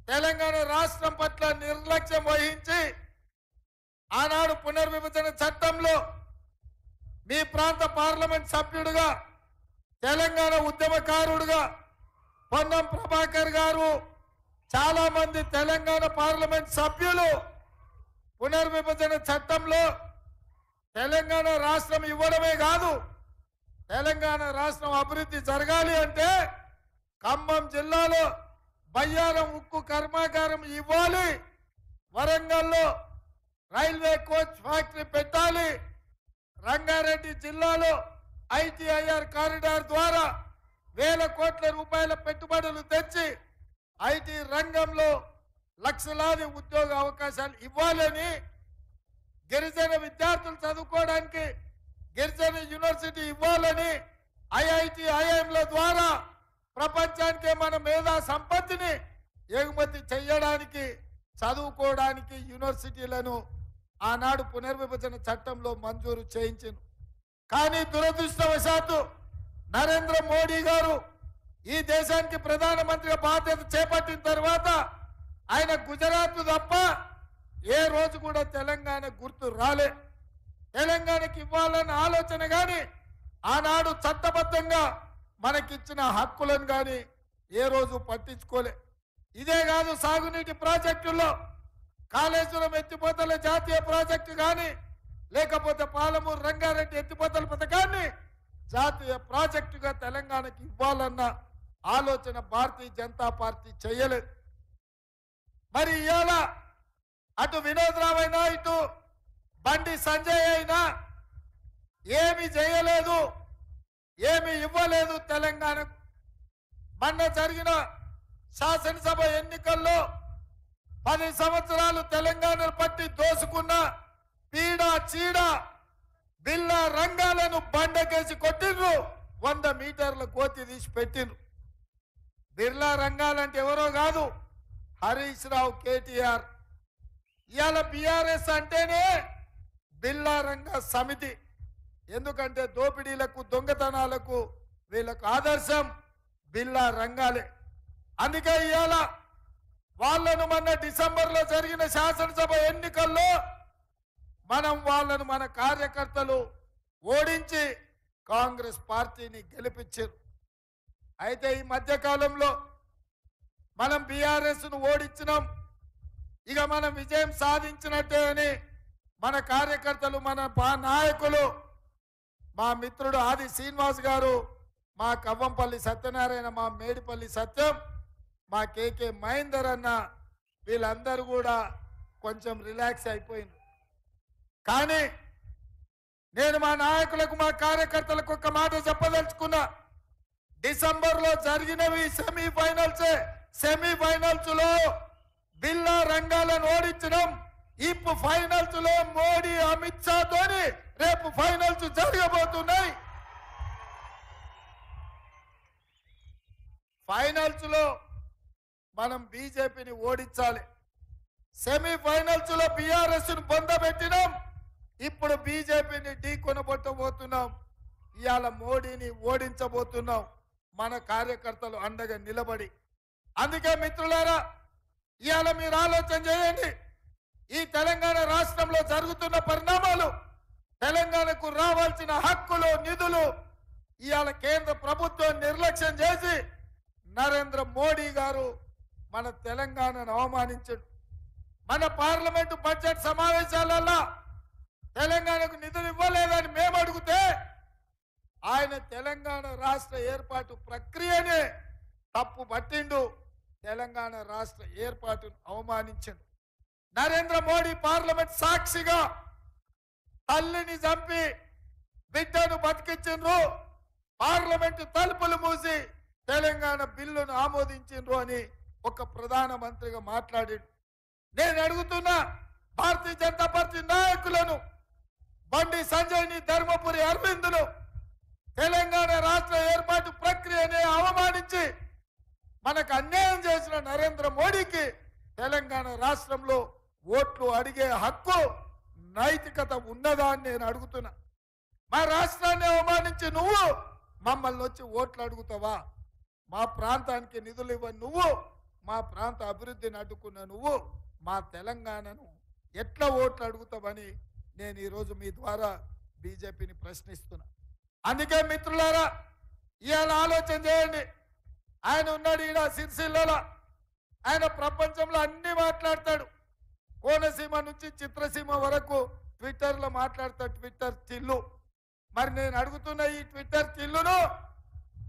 తెలంగాణ రాష్ట్రం పట్ల నిర్లక్ష్యం వహించి ఆనాడు పునర్విభజన చట్టంలో మీ ప్రాంత పార్లమెంట్ సభ్యుడిగా తెలంగాణ ఉద్యమకారుడుగా పొన్నం ప్రభాకర్ గారు చాలా మంది తెలంగాణ పార్లమెంట్ సభ్యులు పునర్విభజన చట్టంలో తెలంగాణ రాష్ట్రం ఇవ్వడమే కాదు తెలంగాణ రాష్ట్రం అభివృద్ధి జరగాలి అంటే ఖమ్మం జిల్లాలో బయ్యారం ఉక్కు కర్మాగారం ఇవ్వాలి, వరంగల్లో రైల్వే కోచ్ ఫ్యాక్టరీ పెట్టాలి, రంగారెడ్డి జిల్లాలో ఐటీఐఆర్ కారిడార్ ద్వారా వేల కోట్ల రూపాయల పెట్టుబడులు తెచ్చి ఐటీ రంగంలో లక్షలాది ఉద్యోగ అవకాశాలు ఇవ్వాలని, గిరిజన విద్యార్థులు చదువుకోవడానికి గిరిజన యూనివర్సిటీ ఇవ్వాలని, ఐఐటి ఐఐఎంల ద్వారా ప్రపంచానికే మన మేధా సంపత్తిని ఎగుమతి చేయడానికి చదువుకోవడానికి యూనివర్సిటీలను ఆనాడు పునర్విభజన చట్టంలో మంజూరు చేయించింది. కానీ దురదృష్టవశాత్తు నరేంద్ర మోడీ గారు ఈ దేశానికి ప్రధానమంత్రిగా బాధ్యత చేపట్టిన తర్వాత ఆయన గుజరాత్ తప్ప ఏ రోజు కూడా తెలంగాణ గుర్తు రాలే. తెలంగాణకి ఇవ్వాలన్న ఆలోచన కానీ ఆనాడు చట్టబద్ధంగా మనకిచ్చిన హక్కులను కానీ ఏ రోజు పట్టించుకోలే. ఇదే కాదు, సాగునీటి ప్రాజెక్టుల్లో కాళేశ్వరం ఎత్తిపోతల జాతీయ ప్రాజెక్టు కానీ లేకపోతే పాలమూరు రంగారెడ్డి ఎత్తిపోతల పథకాన్ని జాతీయ ప్రాజెక్టుగా తెలంగాణకి ఇవ్వాలన్న ఆలోచన భారతీయ జనతా పార్టీ చేయలేదు. మరి ఇవాళ అటు వినోద్ రావు అయినా ఇటు బండి సంజయ్ అయినా ఏమి చేయలేదు, ఏమి ఇవ్వలేదు తెలంగాణకు. మొన్న జరిగిన శాసనసభ ఎన్నికల్లో 10 సంవత్సరాలు తెలంగాణను పట్టి దోసుకున్న పీడ చీడ బిల్లా రంగాలను బండకేసి కొట్టిండ్రు, 100 మీటర్ల గోతి తీసి పెట్టిండ్రు. బిర్లా రంగాలంటే ఎవరో కాదు, హరీష్ రావు కేటీఆర్. ఇవాళ బీఆర్ఎస్ అంటేనే బిల్లా రంగ సమితి. ఎందుకంటే దోపిడీలకు దొంగతనాలకు వీళ్ళకు ఆదర్శం బిల్లా రంగాలే. అందుకే ఇవాళ వాళ్ళను మొన్న డిసెంబర్లో జరిగిన శాసనసభ ఎన్నికల్లో వాళ్ళను మన కార్యకర్తలు ఓడించి కాంగ్రెస్ పార్టీని గెలిపించారు. అయితే ఈ మధ్యకాలంలో మనం బీఆర్ఎస్ను ఓడించినాం, ఇక మనం విజయం సాధించినట్టే అని మన కార్యకర్తలు మన నాయకులు మా మిత్రుడు ఆది శ్రీనివాస్ గారు, మా కవ్వంపల్లి సత్యనారాయణ, మా మేడిపల్లి సత్యం, మా కేకే మహేందర్ అన్న వీళ్ళందరూ కూడా కొంచెం రిలాక్స్ అయిపోయింది. కానీ నేను మా నాయకులకు మా కార్యకర్తలకు ఒక మాట చెప్పదలుచుకున్నా. డిసెంబర్లో జరిగినవి సెమీఫైనల్స్ లో బిల్లా రంగాలను ఓడించడం, ఇప్పుడు ఫైనల్స్ లో మోడీ అమిత్ షా తోని రేపు ఫైనల్స్ జరగబోతున్నాయి. ఫైనల్స్ లో మనం బీజేపీని ఓడించాలి. సెమీఫైనల్స్ లో బీఆర్ఎస్ ను పొందబెట్టినాం, ఇప్పుడు బీజేపీని ఢీ కొనబొట్టబోతున్నాం. ఇవాళ మోడీని ఓడించబోతున్నాం మన కార్యకర్తలు అండగా నిలబడి. అందుకే మిత్రులారా, ఇవాళ మీరు ఆలోచన చేయండి. ఈ తెలంగాణ రాష్ట్రంలో జరుగుతున్న పరిణామాలు, తెలంగాణకు రావాల్సిన హక్కులు నిధులు ఇవాళ కేంద్ర ప్రభుత్వం నిర్లక్ష్యం చేసి నరేంద్ర మోడీ గారు మన తెలంగాణను అవమానించాడు. మన పార్లమెంటు బడ్జెట్ సమావేశాలలో తెలంగాణకు నిధులు ఇవ్వలేదని మేము అడిగితే ఆయన తెలంగాణ రాష్ట్ర ఏర్పాటు ప్రక్రియనే తప్పు పట్టిండు, తెలంగాణ రాష్ట్ర ఏర్పాటును అవమానించాడు. నరేంద్ర మోడీ పార్లమెంట్ సాక్షిగా తల్లిని చంపి బిడ్డను బతికించిండ్రు, పార్లమెంటు తలుపులు మూసి తెలంగాణ బిల్లును ఆమోదించిండ్రు అని ఒక ప్రధానమంత్రిగా మాట్లాడాడు. నేను అడుగుతున్నా భారతీయ జనతా పార్టీ నాయకులను, బండి సంజయ్ని, ధర్మపురి అరవిందులు తెలంగాణ రాష్ట్ర ఏర్పాటు ప్రక్రియనే అవమానించి మనకు అన్యాయం చేసిన నరేంద్ర మోడీకి తెలంగాణ రాష్ట్రంలో ఓట్లు అడిగే హక్కు నైతికత ఉన్నదా అని నేను అడుగుతున్నా. మా రాష్ట్రాన్ని అవమానించి నువ్వు మమ్మల్ని వచ్చి ఓట్లు అడుగుతావా? మా ప్రాంతానికి నిధులు ఇవ్వని నువ్వు మా ప్రాంత అభివృద్ధిని అడ్డుకున్న నువ్వు మా తెలంగాణను ఎట్లా ఓట్లు అడుగుతావని నేను ఈరోజు మీ ద్వారా బీజేపీని ప్రశ్నిస్తున్నా. అందుకే మిత్రులారా, ఇవాళ ఆలోచన చేయండి. ఆయన ఉన్నాడు ఈడ సిరిసిల్లలో, ఆయన ప్రపంచంలో అన్ని మాట్లాడతాడు. కోనసీమ నుంచి చిత్రసీమ వరకు ట్విట్టర్లో మాట్లాడతాడు, ట్విట్టర్ చిల్లు. మరి నేను అడుగుతున్న ఈ ట్విట్టర్ చిల్లును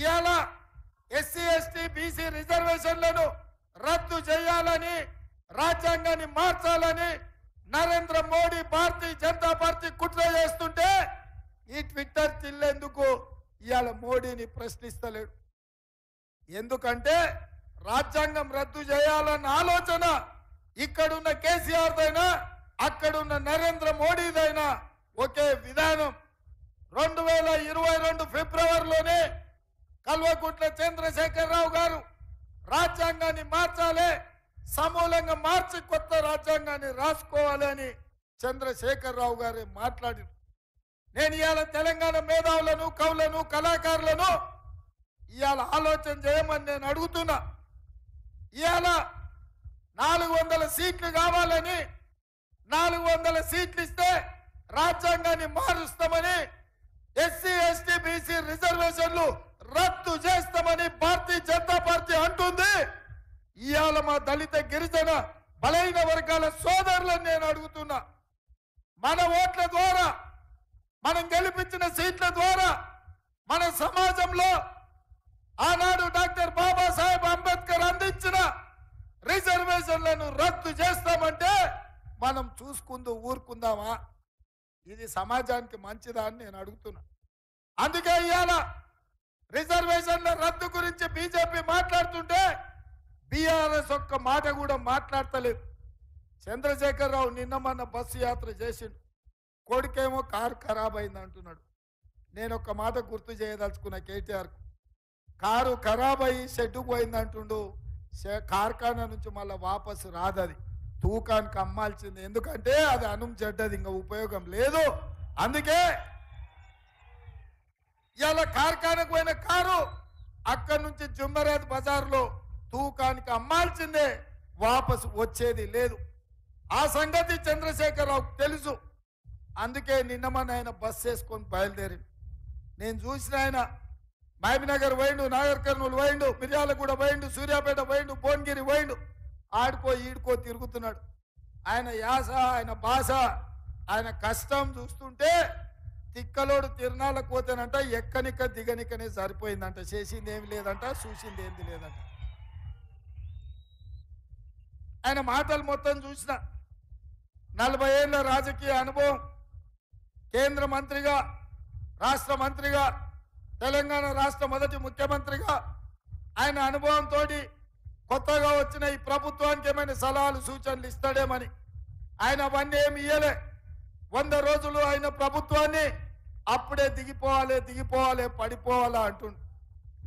ఇవాళ ఎస్సీ ఎస్టీ బీసీ రిజర్వేషన్లను రద్దు చేయాలని, రాజ్యాంగాన్ని మార్చాలని నరేంద్ర మోడీ భారతీయ జనతా పార్టీ కుట్ర చేస్తుంటే ఈ ట్విట్టర్ చిల్లెందుకు ఇవాళ మోడీని ప్రశ్నిస్తలేడు? ఎందుకంటే రాజ్యాంగం రద్దు చేయాలన్న ఆలోచన ఇక్కడున్న కేసీఆర్దైనా అక్కడున్న నరేంద్ర మోడీదైనా ఒకే విధానం. 2022 ఫిబ్రవరిలోనే కల్వకుంట్ల చంద్రశేఖరరావు గారు రాజ్యాంగాన్ని మార్చాలి, సమూలంగా మార్చి కొత్త రాజ్యాంగాన్ని రాసుకోవాలని చంద్రశేఖరరావు గారు మాట్లాడారు. నేను ఇవాళ తెలంగాణ మేధావులను, కవులను, కళాకారులను ఇవాళ ఆలోచన చేయమని నేను అడుగుతున్నా. ఇవాళ 400 సీట్లు కావాలని, 400 సీట్లు ఇస్తే రాజ్యాంగాన్ని మారుస్తామని, ఎస్సీ ఎస్టీ బీసీ రిజర్వేషన్లు రద్దు చేస్తామని భారతీయ జనతా పార్టీ అంటుంది. ఇవాళ మా దళిత గిరిజన బలైన వర్గాల సోదరులను నేను అడుగుతున్నా. మన ఓట్ల ద్వారా, మనం గెలిపించిన సీట్ల ద్వారా మన సమాజంలో ఆనాడు డాక్టర్ బాబాసాహెబ్ అంబేద్కర్ అందించిన రిజర్వేషన్లను రద్దు చేస్తామంటే మనం చూసుకుంటూ ఊరుకుందామా? ఇది సమాజానికి మంచిదా అని నేను అడుగుతున్నా. అందుకే ఇవాళ రిజర్వేషన్ల రద్దు గురించి బీజేపీ మాట్లాడుతుంటే బీఆర్ఎస్ ఒక్క మాట కూడా మాట్లాడతలేదు. చంద్రశేఖరరావు నిన్న మొన్న బస్సు యాత్ర చేసిండు, కొడుకేమో కారు ఖరాబ్ అయింది అంటున్నాడు. నేను ఒక్క మాట గుర్తు చేయదలుచుకున్న కేటీఆర్, కారు ఖరాబ్ అయ్యి షెడ్డుకు పోయింది అంటుండు. కార్ఖానా నుంచి మళ్ళీ వాపసు రాదు, అది తూకానికి అమ్మాల్సింది. ఎందుకంటే అది అనుం చెడ్డది, ఇంకా ఉపయోగం లేదు. అందుకే ఇలా కార్ఖానకు పోయిన కారు అక్కడి నుంచి జుమ్మరాజ్ బజార్లో తూకానికి అమ్మాల్సిందే, వాపసు వచ్చేది లేదు. ఆ సంగతి చంద్రశేఖరరావు తెలుసు. అందుకే నిన్నమని ఆయన బస్ వేసుకొని బయలుదేరి. నేను చూసిన ఆయన మహబూబ్నగర్ పోయిండు, నాగర్ కర్నూలు పోయిండు, మిర్యాలగూడ పోయిండు, సూర్యాపేట పోయిండు, భువనగిరి పోయిండు. ఆడుకో ఈడుకో తిరుగుతున్నాడు. ఆయన యాస, ఆయన భాష, ఆయన కష్టం చూస్తుంటే తిక్కలోడు తిరణాలకు పోతేనంట ఎక్కనిక దిగనికనే సరిపోయిందంట. చేసింది ఏమి లేదంట, చూసింది ఏంది లేదంట. ఆయన మాటలు మొత్తం చూసిన 40 ఏళ్ళ రాజకీయ అనుభవం, కేంద్ర మంత్రిగా, రాష్ట్ర మంత్రిగా, తెలంగాణ రాష్ట్ర మొదటి ముఖ్యమంత్రిగా ఆయన అనుభవంతో కొత్తగా వచ్చిన ఈ ప్రభుత్వానికి ఏమైనా సలహాలు సూచనలు ఇస్తాడేమని ఆయన అవన్నీ ఏమి ఇయ్యలే. 100 రోజులు ఆయన ప్రభుత్వాన్ని అప్పుడే దిగిపోవాలి పడిపోవాలా అంటుండు.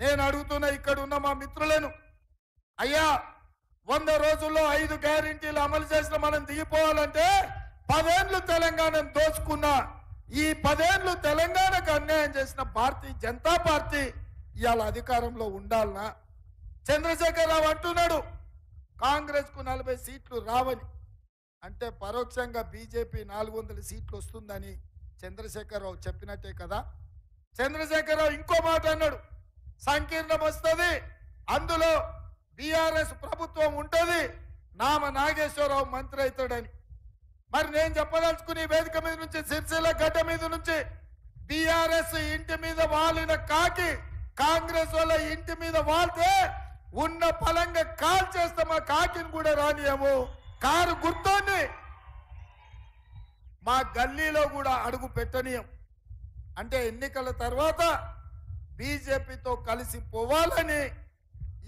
నేను అడుగుతున్న ఇక్కడ ఉన్న మా మిత్రులను, అయ్యా 100 రోజుల్లో 5 గ్యారెంటీలు అమలు చేసిన మనం దిగిపోవాలంటే 10 ఏళ్ళు తెలంగాణను దోచుకున్నా, ఈ 10 ఏళ్ళు తెలంగాణకు అన్యాయం చేసిన భారతీయ జనతా పార్టీ ఇవాళ అధికారంలో ఉండాలనా? చంద్రశేఖరరావు అంటున్నాడు కాంగ్రెస్ కు 40 సీట్లు రావని. అంటే పరోక్షంగా బీజేపీ 400 సీట్లు వస్తుందని చంద్రశేఖరరావు చెప్పినట్టే కదా. చంద్రశేఖరరావు ఇంకో మాట అన్నాడు, సంకీర్ణం వస్తుంది, అందులో బీఆర్ఎస్ ప్రభుత్వం ఉంటుంది, నామ నాగేశ్వరరావు మంత్రి అవుతాడని. మరి నేను చెప్పదలుచుకుని వేదిక మీద నుంచి, సిరిసిల్ల గడ్డ మీద నుంచి బీఆర్ఎస్ ఇంటి మీద వాలిన కాకి కాంగ్రెస్ వాళ్ళ ఇంటి మీద వాళ్తే ఉన్న పలంగా కాల్ చేస్తే మా కాకిని కూడా రానియము, కారు గుర్తోని మా గల్లీలో కూడా అడుగు పెట్టనీయం. అంటే ఎన్నికల తర్వాత బీజేపీతో కలిసి పోవాలని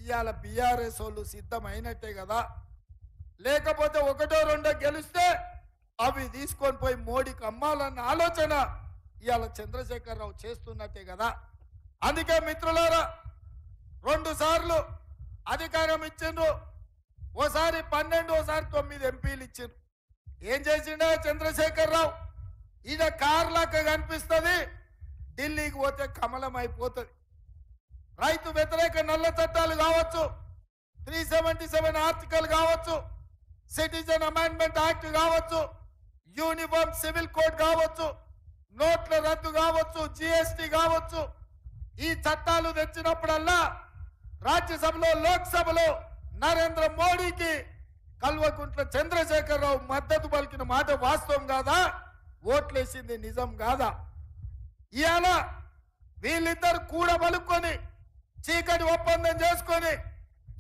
ఇవాళ బీఆర్ఎస్ వాళ్ళు సిద్ధమైనట్టే కదా. లేకపోతే 1, 2 గెలిస్తే అవి తీసుకొని పోయి మోడీకి అమ్మాలన్న ఆలోచన ఇవాళ చంద్రశేఖరరావు చేస్తున్నట్టే కదా. అందుకే మిత్రులారా, 2 సార్లు అధికారం ఇచ్చిండ్రు, ఓసారి 12, ఓసారి 9 ఎంపీలు ఇచ్చిండ్రు. ఏం చేసిండే చంద్రశేఖరరావు? ఈయన కార్లాగా కనిపిస్తుంది, ఢిల్లీకి పోతే కమలం అయిపోతుంది. రైతు వ్యతిరేక నల్ల చట్టాలు కావచ్చు, 377 ఆర్టికల్ కావచ్చు, సిటిజన్ అమెండ్మెంట్ యాక్ట్ కావచ్చు, యూనిఫామ్ సివిల్ కోడ్ కావచ్చు, నోట్ల రద్దు కావచ్చు, జిఎస్టి కావచ్చు. ఈ చట్టాలు తెచ్చినప్పుడల్లా రాజ్యసభలో లోక్సభలో నరేంద్ర మోడీకి కల్వకుంట్ల చంద్రశేఖరరావు మద్దతు పలికిన మాట వాస్తవం కాదా? ఓట్లేసింది నిజం కాదా? ఇవాళ వీళ్ళిద్దరు కూడబలుక్కొని చీకటి ఒప్పందం చేసుకొని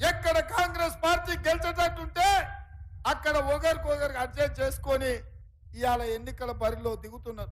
ఎక్కడ కాంగ్రెస్ పార్టీ గెలిచేటట్టుంటే అక్కడ ఒకరికొకరికి అడ్జస్ట్ చేసుకొని ఇవాళ ఎన్నికల బరిలో దిగుతున్నారు.